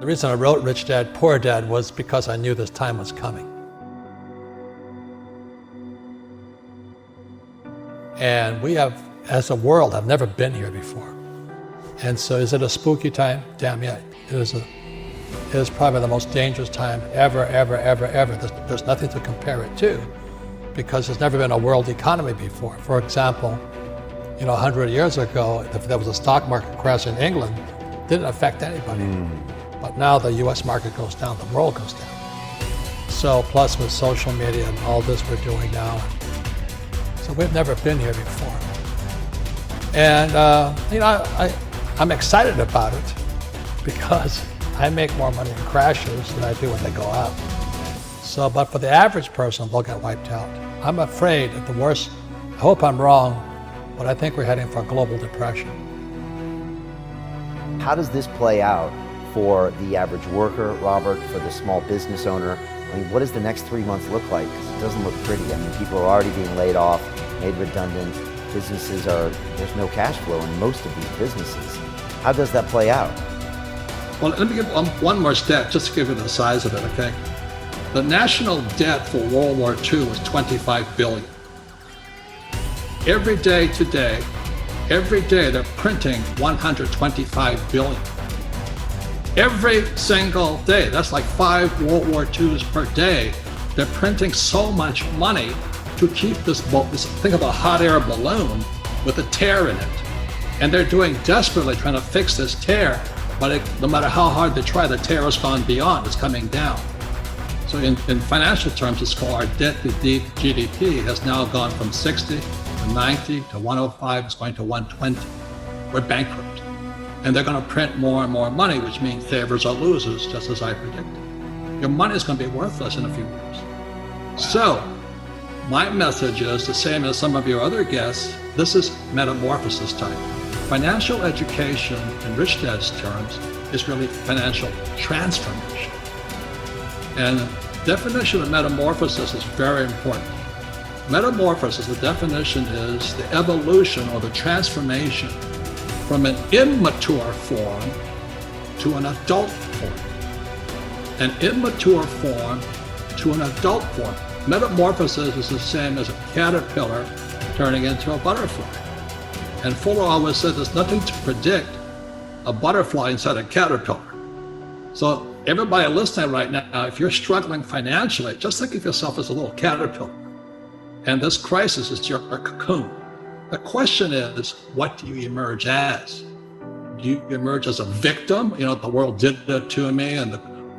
The reason I wrote Rich Dad, Poor Dad was because I knew this time was coming. And we have, as a world, have never been here before. And so is it a spooky time? Damn yeah. It is probably the most dangerous time ever. There's nothing to compare it to because there's never been a world economy before. For example, 100 years ago, if there was a stock market crash in England, it didn't affect anybody. But now the US market goes down, the world goes down. So plus with social media and all this we're doing now, so we've never been here before. And I'm excited about it because I make more money in crashes than I do when they go up. So, but for the average person, they'll get wiped out. I'm afraid at the worst, I hope I'm wrong, but I think we're heading for a global depression. How does this play out for the average worker, Robert, for the small business owner? I mean, what does the next 3 months look like? Because it doesn't look pretty. I mean, people are already being laid off, made redundant. There's no cash flow in most of these businesses. How does that play out? Well, let me give one more stat, just to give you the size of it, okay? The national debt for World War II was $25 billion. Every day today, they're printing $125 billion. Every single day, that's like 5 World War IIs per day. They're printing so much money to keep this think of a hot air balloon with a tear in it. And they're doing desperately trying to fix this tear, but no matter how hard they try, the tear has gone beyond, it's coming down. So in financial terms, it's called our debt to GDP has now gone from 60 to 90 to 105, it's going to 120. We're bankrupt. And they're going to print more and more money, which means savers are losers, just as I predicted. Your money is going to be worthless in a few years. Wow. So my message is the same as some of your other guests. This is metamorphosis time. Financial education, in Rich Dad's terms, is really financial transformation. And the definition of metamorphosis is very important. Metamorphosis, the definition is the evolution or the transformation from an immature form to an adult form. An immature form to an adult form. Metamorphosis is the same as a caterpillar turning into a butterfly. And Fuller always said there's nothing to predict a butterfly inside a caterpillar. So everybody listening right now, if you're struggling financially, just think of yourself as a little caterpillar. And this crisis is your cocoon. The question is, what do you emerge as? Do you emerge as a victim? The world did it to me, and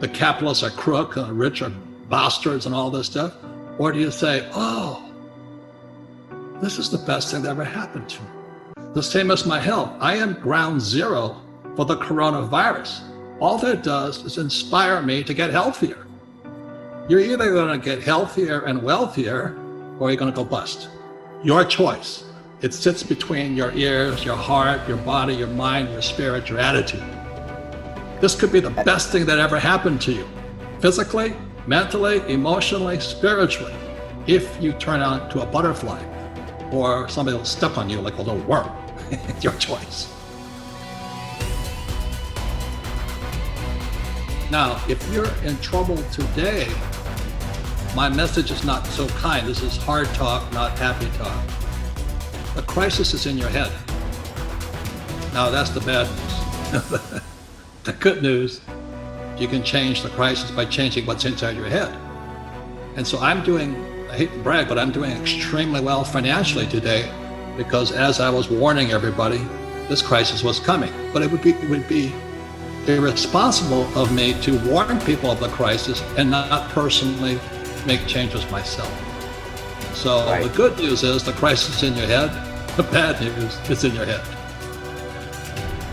the capitalists are crook, and the rich are bastards, and all this stuff? Or do you say, oh, this is the best thing that ever happened to me? The same as my health. I am ground zero for the coronavirus. All that does is inspire me to get healthier. You're either going to get healthier and wealthier, or you're going to go bust. Your choice. It sits between your ears, your heart, your body, your mind, your spirit, your attitude. This could be the best thing that ever happened to you, physically, mentally, emotionally, spiritually, if you turn out to a butterfly or somebody will step on you like a little worm. It's your choice. Now, if you're in trouble today, my message is not so kind. This is hard talk, not happy talk. The crisis is in your head. Now, that's the bad news. The good news, you can change the crisis by changing what's inside your head. And so I hate to brag, but I'm doing extremely well financially today because as I was warning everybody, this crisis was coming. But it would be irresponsible of me to warn people of the crisis and not personally make changes myself. So right. The good news is the crisis is in your head. The bad news is in your head.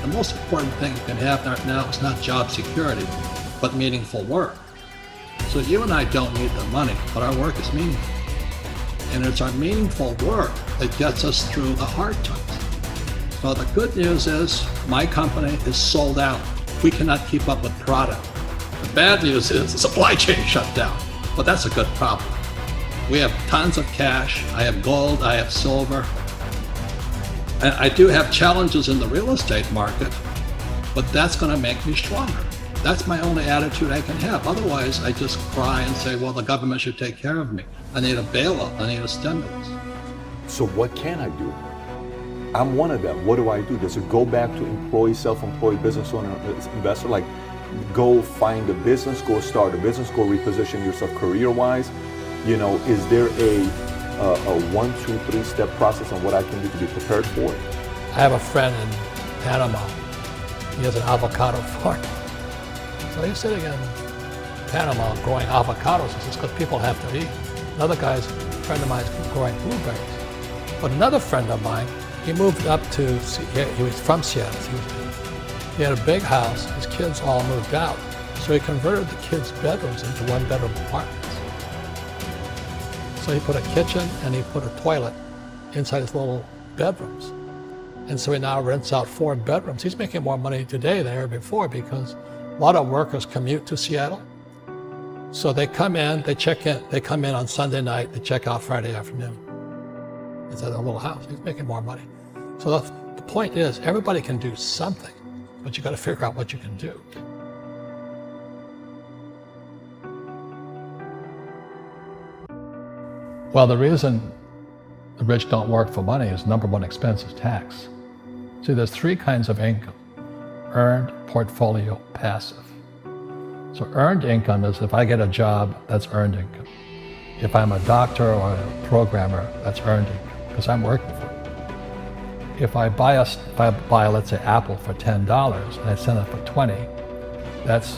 The most important thing you can have right now is not job security, but meaningful work. So you and I don't need the money, but our work is meaningful. And it's our meaningful work that gets us through the hard times. So the good news is my company is sold out. We cannot keep up with product. The bad news is the supply chain shut down, but that's a good problem. We have tons of cash. I have gold, I have silver. And I do have challenges in the real estate market, but that's going to make me stronger. That's my only attitude I can have. Otherwise, I just cry and say, well, the government should take care of me. I need a bailout. I need a stimulus. So what can I do? I'm one of them. What do I do? Does it go back to employee, self-employed business owner, investor? Like, go find a business, go start a business, go reposition yourself career-wise? You know, is there a 1, 2, 3 step process on what I can do to be prepared for it? I have a friend in Panama. He has an avocado farm. So he's sitting in Panama growing avocados. It's just because people have to eat. Another guy's, a friend of mine, is growing blueberries. But another friend of mine, he moved up to, he was from Seattle. He had a big house. His kids all moved out. So he converted the kids' bedrooms into one-bedroom apartments. So he put a kitchen and he put a toilet inside his little bedrooms. And so he now rents out 4 bedrooms. He's making more money today than ever before because a lot of workers commute to Seattle. So they come in, they check in, they come in on Sunday night, they check out Friday afternoon. It's at a little house. He's making more money. So the point is, everybody can do something, but you got to figure out what you can do. Well, the reason the rich don't work for money is number one expense is tax. See, there's 3 kinds of income: earned, portfolio, passive. So earned income is if I get a job, that's earned income. If I'm a doctor or a programmer, that's earned income because I'm working for it. If I buy, let's say, Apple for $10 and I sell it for 20, that's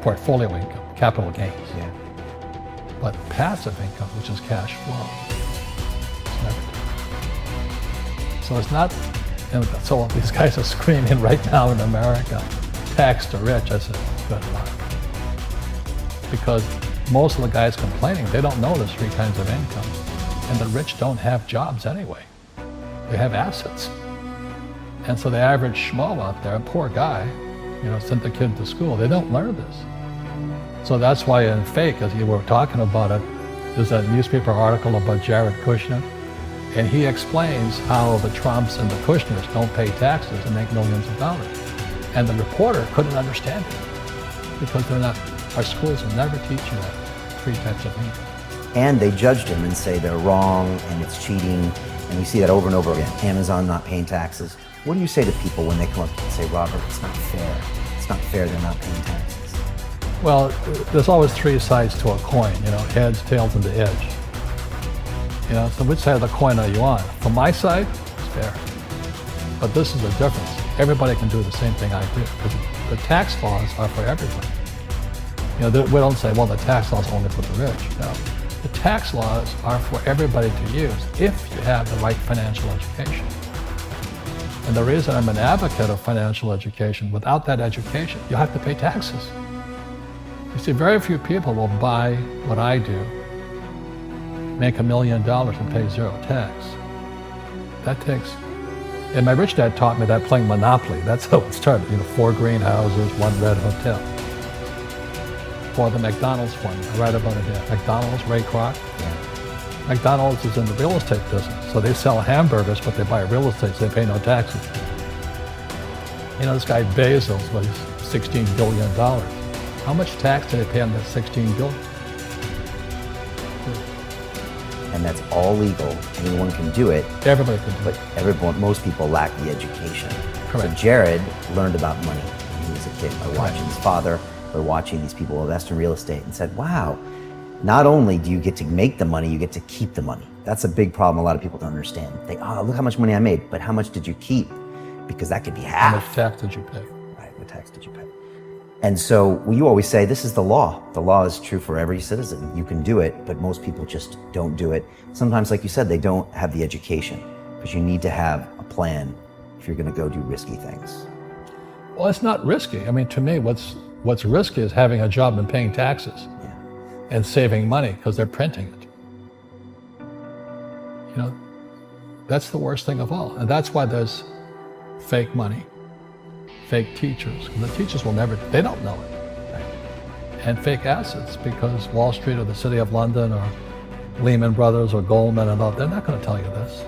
portfolio income, capital gains. Yeah. But passive income, which is cash flow, it's never done. So it's not, so these guys are screaming right now in America, tax the rich. I said, good luck. Because most of the guys complaining, they don't know there's 3 kinds of income. And the rich don't have jobs anyway. They have assets. And so the average schmo out there, a poor guy, sent the kid to school, they don't learn this. So that's why in Fake, as you were talking about it, there's a newspaper article about Jared Kushner, and he explains how the Trumps and the Kushners don't pay taxes and make millions of dollars. And the reporter couldn't understand it because our schools will never teach you that 3 types of income. And they judged him and say they're wrong and it's cheating. And you see that over and over again. Amazon not paying taxes. What do you say to people when they come up and say, Robert, it's not fair. It's not fair they're not paying taxes. Well, there's always 3 sides to a coin, heads, tails, and the edge. So which side of the coin are you on? From my side, it's fair. But this is the difference. Everybody can do the same thing I do. Because the tax laws are for everybody. We don't say, well, the tax laws are only for the rich. No. The tax laws are for everybody to use if you have the right financial education. And the reason I'm an advocate of financial education, without that education, you have to pay taxes. You see, very few people will buy what I do, make $1 million and pay 0 tax. That takes, and my rich dad taught me that playing Monopoly. That's how it started. 4 greenhouses, 1 red hotel. For the McDonald's one, I write about it here. McDonald's, Ray Kroc. Yeah. McDonald's is in the real estate business. So they sell hamburgers, but they buy real estate, so they pay no taxes. This guy Bezos was $16 billion. How much tax did they pay on that $16 billion? And that's all legal. Anyone can do it. Everybody can do it. But most people lack the education. Correct. So Jared learned about money when he was a kid by watching his father, by watching these people invest in real estate, and said, wow, not only do you get to make the money, you get to keep the money. That's a big problem a lot of people don't understand. They, look how much money I made, but how much did you keep? Because that could be half. How much tax did you pay? Right, what tax did you pay? And so you always say, this is the law. The law is true for every citizen. You can do it, but most people just don't do it. Sometimes, like you said, they don't have the education, because you need to have a plan if you're gonna go do risky things. Well, it's not risky. I mean, to me, what's risky is having a job and paying taxes and saving money because they're printing it. That's the worst thing of all. And that's why there's fake money, fake teachers. The teachers will never, they don't know it. Right? And fake assets, because Wall Street or the City of London or Lehman Brothers or Goldman and all, they're not going to tell you this.